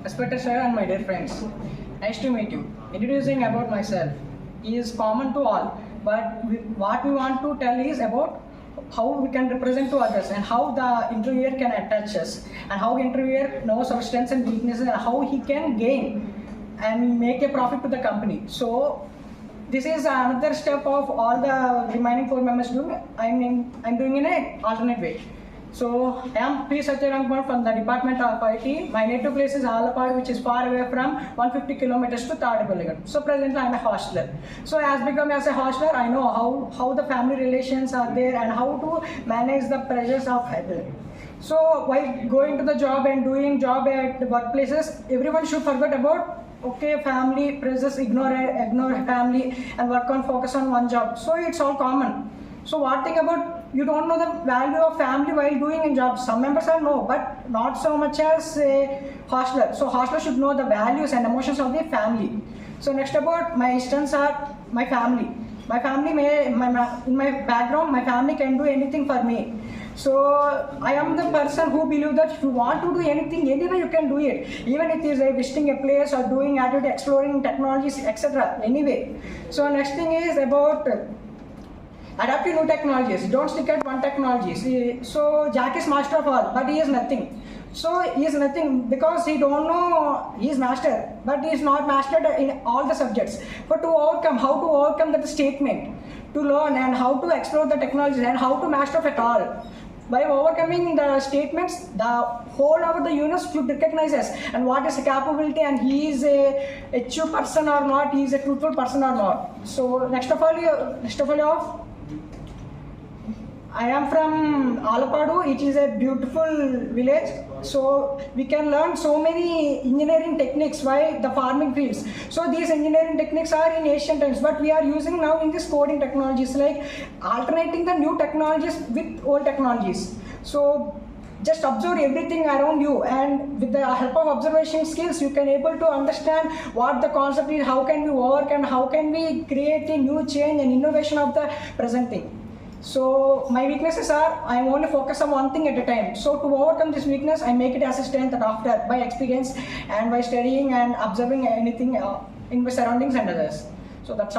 Respected sir and my dear friends, nice to meet you. Introducing about myself is common to all, but what we want to tell is about how we can represent to others and how the interviewer can attach us and how interviewer knows our strengths and weaknesses and how he can gain and make a profit to the company. So this is another step of all the remaining 4 members do. I'm doing in an alternate way. So I am P. Satyarankumar from the Department of IT. My native place is Alapad, which is far away from 150 kilometers to Tadipalli. So presently I am a hostler. So as a hostler, I know how the family relations are there and how to manage the pressures of family. So while going to the job and doing job at the workplaces, everyone should forget about family pressures, ignore family and work on focus on one job. So it's all common. So what thing about you don't know the value of family while doing in jobs? Some members are know, but not so much as a hostler. So hostler should know the values and emotions of the family. So next about my strengths are my family. My family in my background, my family can do anything for me. So I am the person who believe that if you want to do anything, anyway you can do it. Even if it is visiting a place or doing activity, exploring technologies, etc. Anyway. So next thing is about adapting new technologies. Don't stick at one technology. So Jack is master of all, but he is nothing. So he is nothing because he don't know he is master, but he is not mastered in all the subjects. But how to overcome that statement, to learn and how to explore the technologies and how to master of it all. By overcoming the statements, the whole of the universe should recognize us and what is the capability and he is a true person or not, he is a truthful person or not. So next of all, I am from Alapadu. It is a beautiful village. So we can learn so many engineering techniques by the farming fields. So these engineering techniques are in ancient times, but we are using now in this coding technologies, like alternating the new technologies with old technologies. So just observe everything around you, and with the help of observation skills, you can able to understand what the concept is, how can we work, and how can we create a new change and innovation of the present thing. So my weaknesses are I am only focus on one thing at a time. So to overcome this weakness, I make it as a strength after by experience and by studying and observing anything in my surroundings and others. So that's